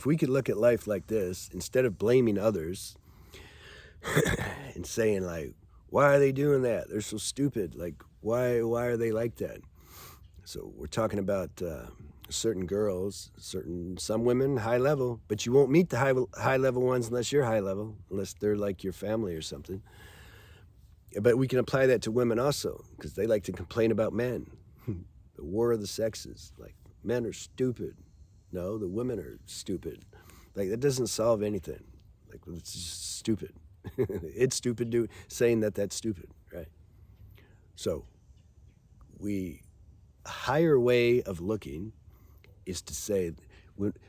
If we could look at life like this, instead of blaming others and saying like, why are they doing that? They're so stupid. Like, why are they like that? So we're talking about certain girls, some women high level, but you won't meet the high level ones unless you're high level, unless they're like your family or something. But we can apply that to women also, because they like to complain about men. The war of the sexes. Like, men are stupid. No, the women are stupid. Like, that doesn't solve anything. Like, it's just stupid. It's stupid saying that that's stupid, right? So, a higher way of looking is to say,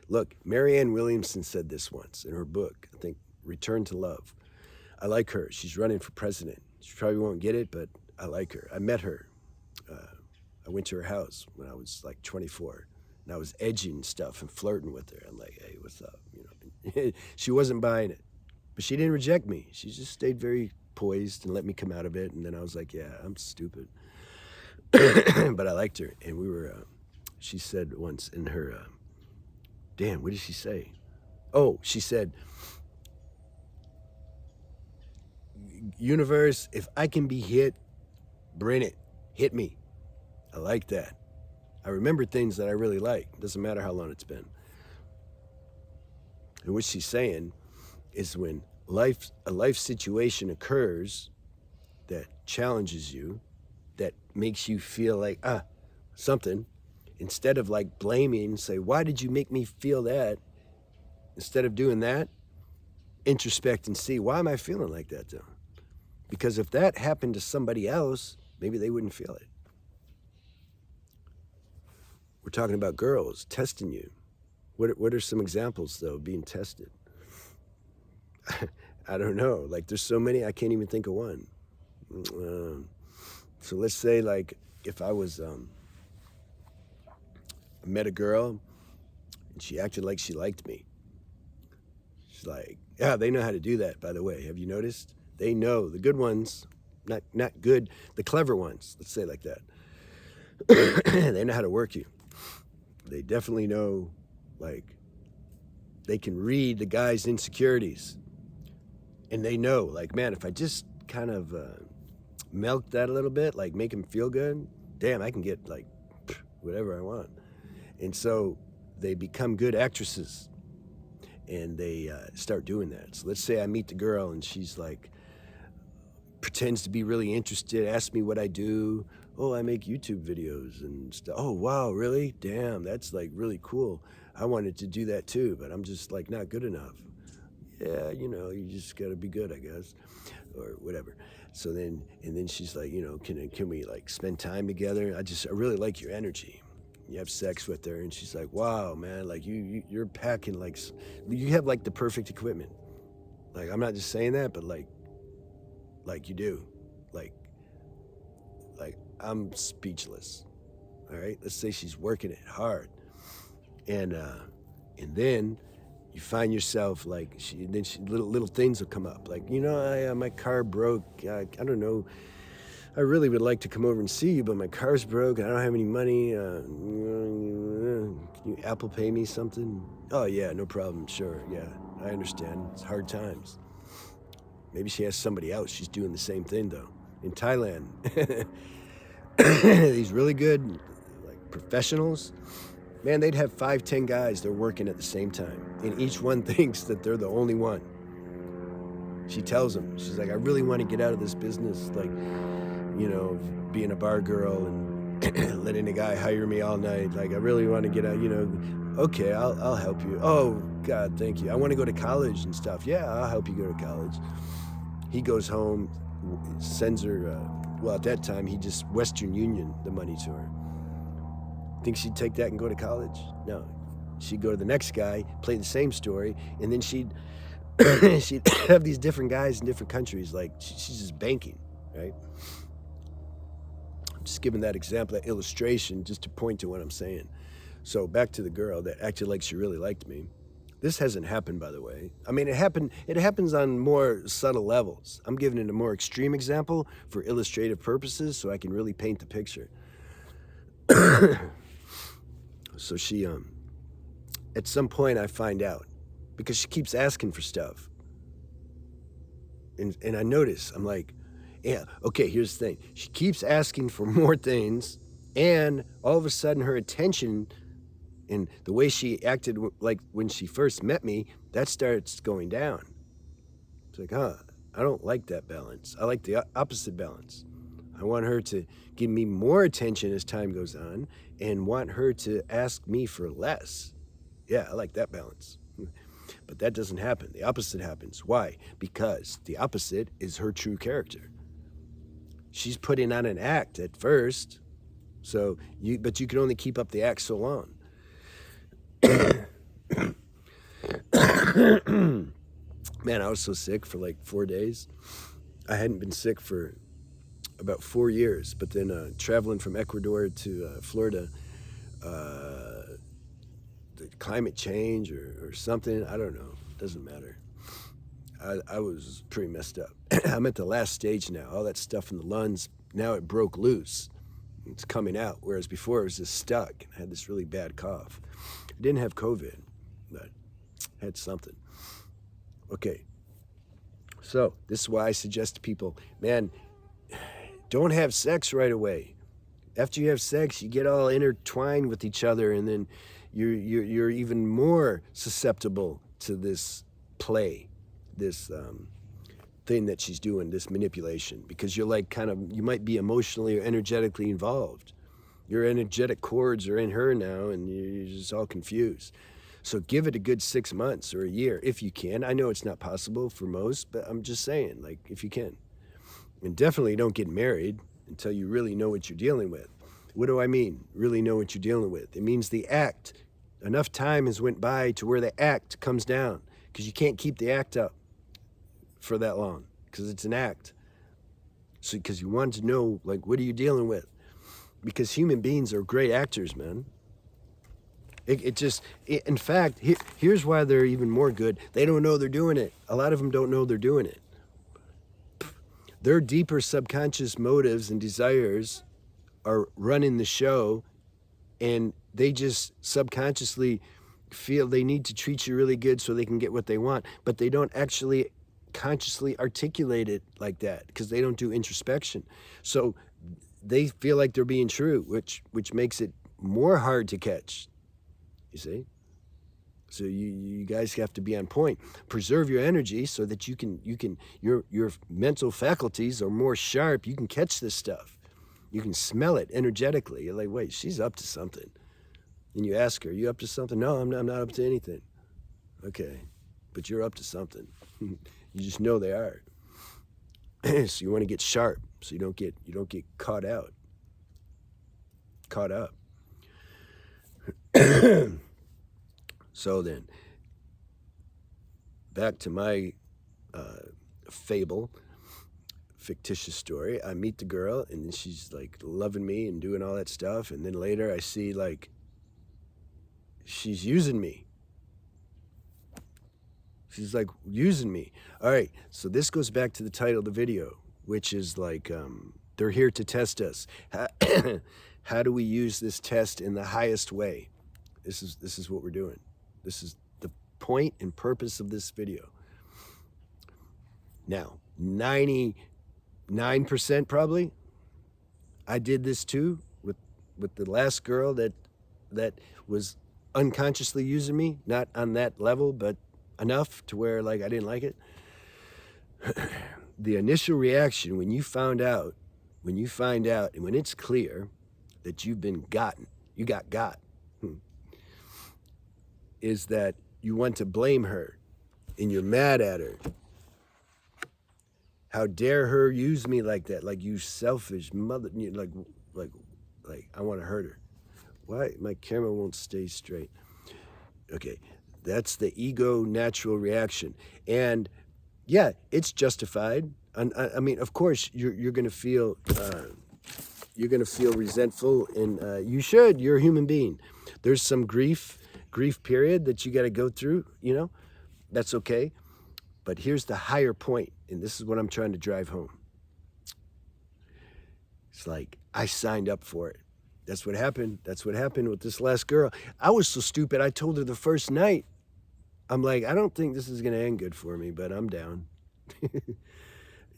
look, Marianne Williamson said this once in her book, I think, Return to Love. I like her. She's running for president. She probably won't get it, but I like her. I met her. I went to her house when I was like 24, and I was edging stuff and flirting with her. I'm like, hey, what's up? She wasn't buying it, but she didn't reject me. She just stayed very poised and let me come out of it. And then I was like, yeah, I'm stupid. But I liked her. And she said once in her, damn, what did she say? Oh, she said, universe, if I can be hit, bring it. Hit me. I like that. I remember things that I really like. It doesn't matter how long it's been. And what she's saying is when a life situation occurs that challenges you, that makes you feel like, something, instead of like blaming, say, why did you make me feel that? Instead of doing that, introspect and see, why am I feeling like that though? Because if that happened to somebody else, maybe they wouldn't feel it. We're talking about girls testing you. What are some examples though of being tested? I don't know. Like, there's so many, I can't even think of one. So let's say like if I met a girl and she acted like she liked me. She's like, yeah, they know how to do that, by the way. Have you noticed? They know, the good ones, not good, the clever ones, let's say it like that. They know how to work you. They definitely know, like, they can read the guy's insecurities. And they know, like, man, if I just kind of milk that a little bit, like make him feel good, damn, I can get like whatever I want. And so they become good actresses and they start doing that. So let's say I meet the girl and she's like, pretends to be really interested, asks me what I do. Oh, I make YouTube videos and stuff. Oh, wow, really? Damn, that's like really cool. I wanted to do that too, but I'm just like not good enough. Yeah, you just gotta be good, I guess, or whatever. So then she's like, can we like spend time together? I really like your energy. You have sex with her, and she's like, wow, man, like you're packing like, you have like the perfect equipment. Like, I'm not just saying that, but like you do, like I'm speechless. All right, let's say she's working it hard, and then you find yourself like little things will come up, like my car broke. I don't know. I really would like to come over and see you, but my car's broke and I don't have any money. Can you Apple Pay me something? Oh yeah, no problem. Sure, yeah, I understand. It's hard times. Maybe she has somebody else. She's doing the same thing though. In Thailand, these really good like professionals, man, they'd have 5, 10 guys they're working at the same time, and each one thinks that they're the only one. She tells them, she's like, I really want to get out of this business, like, being a bar girl and letting a guy hire me all night. Like, I really want to get out, okay, I'll help you. Oh, God, thank you. I want to go to college and stuff. Yeah, I'll help you go to college. He goes home, sends her, well, at that time, he just Western Union the money to her. Think she'd take that and go to college? No. She'd go to the next guy, play the same story, and then she'd have these different guys in different countries. Like, she's just banking, right? I'm just giving that example, that illustration, just to point to what I'm saying. So back to the girl that acted like she really liked me. This hasn't happened, by the way. I mean, it happens on more subtle levels. I'm giving it a more extreme example for illustrative purposes so I can really paint the picture. So she at some point I find out because she keeps asking for stuff. And I notice, I'm like, yeah, okay, here's the thing. She keeps asking for more things, and all of a sudden her attention and the way she acted like when she first met me, that starts going down. It's like, I don't like that balance. I like the opposite balance. I want her to give me more attention as time goes on and want her to ask me for less. Yeah, I like that balance. But that doesn't happen. The opposite happens. Why? Because the opposite is her true character. She's putting on an act at first, but you can only keep up the act so long. Man, I was so sick for like 4 days. I hadn't been sick for about 4 years, but then traveling from Ecuador to Florida, the climate change or something, I don't know, doesn't matter. I was pretty messed up. I'm at the last stage now. All that stuff in the lungs, now it broke loose. It's coming out, whereas before it was just stuck. I had this really bad cough. I didn't have COVID, but I had something. Okay, so this is why I suggest to people, man, don't have sex right away. After you have sex, you get all intertwined with each other, and then you're even more susceptible to this play, this thing that she's doing, this manipulation, because you're like you might be emotionally or energetically involved. Your energetic cords are in her now, and you're just all confused. So give it a good 6 months or a year if you can. I know it's not possible for most, but I'm just saying, like, if you can. And definitely don't get married until you really know what you're dealing with. What do I mean, really know what you're dealing with? It means the act. Enough time has went by to where the act comes down, because you can't keep the act up for that long, because it's an act. So because you want to know, like, what are you dealing with? Because human beings are great actors, man. In fact, here's why they're even more good. They don't know they're doing it. A lot of them don't know they're doing it. Their deeper subconscious motives and desires are running the show, and they just subconsciously feel they need to treat you really good so they can get what they want, but they don't actually consciously articulate it like that because they don't do introspection. So they feel like they're being true, which makes it more hard to catch. You see? So you guys have to be on point. Preserve your energy so that your mental faculties are more sharp. You can catch this stuff. You can smell it energetically. You're like, wait, she's up to something. And you ask her, are you up to something? No, I'm not up to anything. Okay, but you're up to something. You just know they are. So you want to get sharp so you don't get caught up. So then, back to my fictitious story. I meet the girl, and then she's like loving me and doing all that stuff, and then later I see like she's using me. She's like using me. All right, so this goes back to the title of the video, which is like they're here to test us. How do we use this test in the highest way? This is what we're doing. This is the point and purpose of this video. Now, 99% probably, I did this too with the last girl that was unconsciously using me, not on that level, but enough to where like I didn't like it. The initial reaction when you find out, and when it's clear that you've been gotten, you got, is that you want to blame her and you're mad at her. How dare her use me like that? Like, you selfish mother, like I want to hurt her. Why? My camera won't stay straight. Okay, that's the ego natural reaction. And yeah, it's justified. I mean, of course, you're gonna feel resentful, and you should. You're a human being. There's some grief period that you got to go through. You know, that's okay. But here's the higher point, and this is what I'm trying to drive home. It's like I signed up for it. That's what happened. That's what happened with this last girl. I was so stupid. I told her the first night, I'm like, I don't think this is going to end good for me, but I'm down.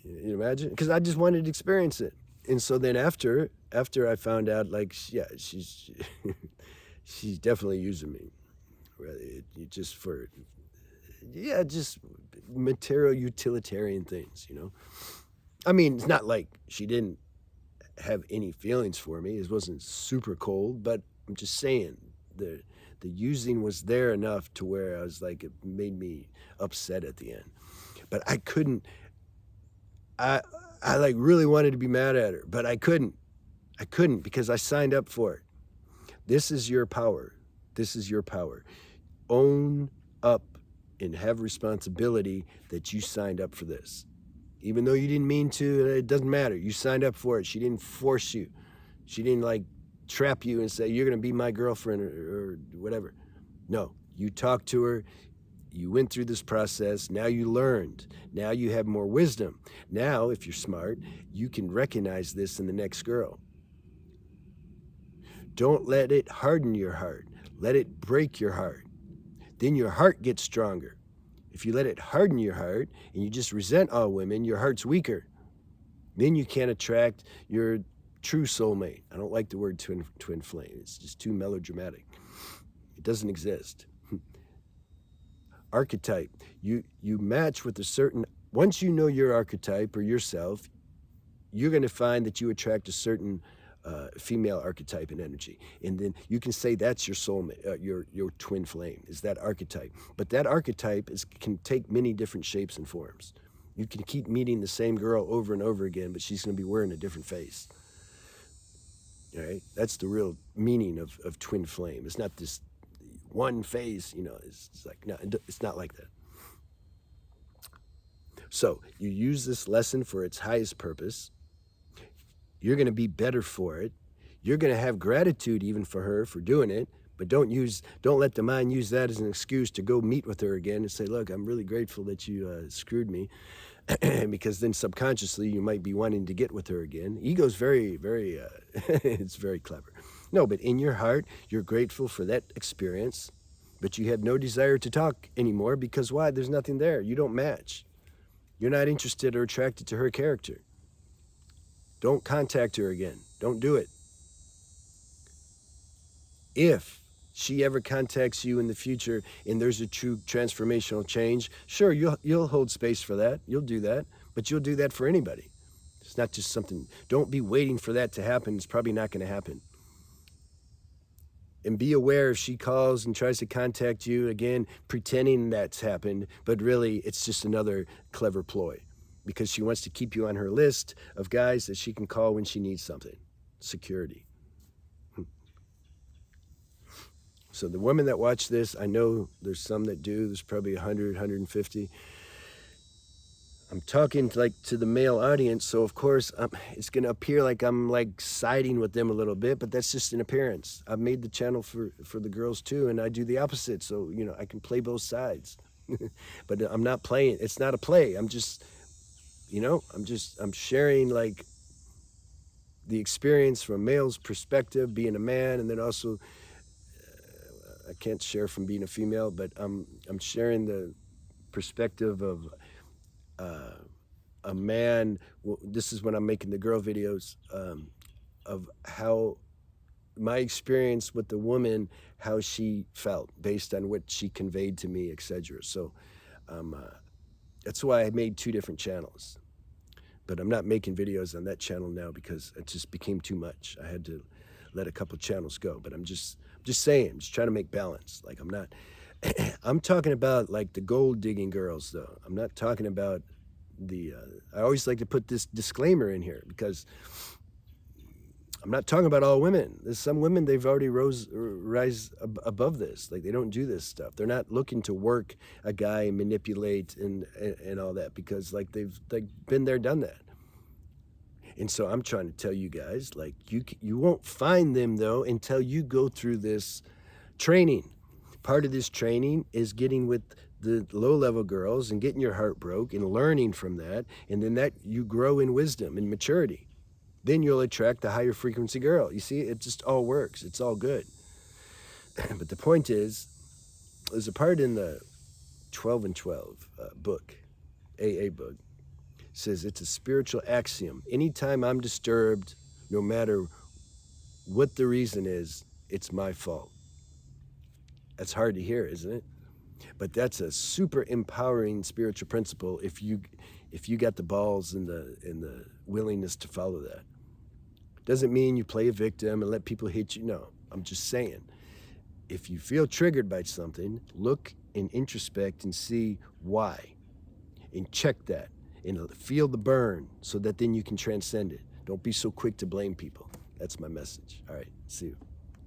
You imagine? Because I just wanted to experience it. And so then after I found out, like, yeah, she's she's definitely using me, just for, yeah, just material utilitarian things, you know. I mean, it's not like she didn't have any feelings for me. It wasn't super cold, but I'm just saying the using was there enough to where I was like, it made me upset at the end. But I couldn't. I like really wanted to be mad at her, but I couldn't. I couldn't because I signed up for it. This is your power. This is your power. Own up and have responsibility that you signed up for this. Even though you didn't mean to, it doesn't matter. You signed up for it. She didn't force you. She didn't like trap you and say, you're going to be my girlfriend or whatever. No, you talked to her. You went through this process. Now you learned. Now you have more wisdom. Now, if you're smart, you can recognize this in the next girl. Don't let it harden your heart. Let it break your heart. Then your heart gets stronger. If you let it harden your heart and you just resent all women, your heart's weaker. Then you can't attract your true soulmate. I don't like the word twin flame. It's just too melodramatic. It doesn't exist. Archetype. You match with a certain, once you know your archetype or yourself, you're going to find that you attract a certain female archetype and energy, and then you can say that's your soulmate, your twin flame is that archetype. But that archetype can take many different shapes and forms. You can keep meeting the same girl over and over again, but she's going to be wearing a different face. All right, that's the real meaning of twin flame. It's not this one face, you know. It's like, no, it's not like that. So you use this lesson for its highest purpose. You're going to be better for it. You're going to have gratitude even for her for doing it, but don't let the mind use that as an excuse to go meet with her again and say, look, I'm really grateful that you screwed me. Because then subconsciously you might be wanting to get with her again. Ego's very, very, it's very clever. No, but in your heart, you're grateful for that experience, but you have no desire to talk anymore because why? There's nothing there. You don't match. You're not interested or attracted to her character. Don't contact her again. Don't do it. If she ever contacts you in the future and there's a true transformational change, sure, you'll hold space for that. You'll do that, but you'll do that for anybody. It's not just something, don't be waiting for that to happen. It's probably not going to happen. And be aware if she calls and tries to contact you again, pretending that's happened, but really it's just another clever ploy because she wants to keep you on her list of guys that she can call when she needs something. Security. So the women that watch this, I know there's some that do. There's probably 100, 150. I'm talking to the male audience, so of course it's going to appear like I'm like siding with them a little bit, but that's just an appearance. I've made the channel for the girls too, and I do the opposite, so you know I can play both sides. But I'm not playing. It's not a play. I'm just, you know, I'm sharing like the experience from a male's perspective, being a man, and then also. I can't share from being a female, but I'm sharing the perspective of a man. This is when I'm making the girl videos of how my experience with the woman, how she felt based on what she conveyed to me, etc. So that's why I made 2 different channels. But I'm not making videos on that channel now because it just became too much. I had to let a couple channels go, but I'm just saying, I'm just trying to make balance. Like I'm talking about like the gold digging girls though. I'm not talking about I always like to put this disclaimer in here because I'm not talking about all women. There's some women, they've already rise above this. Like they don't do this stuff. They're not looking to work a guy and manipulate and all that because like they've been there, done that. And so I'm trying to tell you guys, like you won't find them though until you go through this training. Part of this training is getting with the low-level girls and getting your heart broke and learning from that, and then that you grow in wisdom and maturity. then you'll attract the higher frequency girl. You see, it just all works. It's all good. But the point is, there's a part in the 12 and 12 book, AA book, says it's a spiritual axiom. Anytime I'm disturbed, no matter what the reason is, it's my fault. That's hard to hear, isn't it? But that's a super empowering spiritual principle if you got the balls and the willingness to follow that. Doesn't mean you play a victim and let people hit you. No, I'm just saying, if you feel triggered by something, look and introspect and see why, and check that, and feel the burn so that then you can transcend it. Don't be so quick to blame people. That's my message. All right, see you.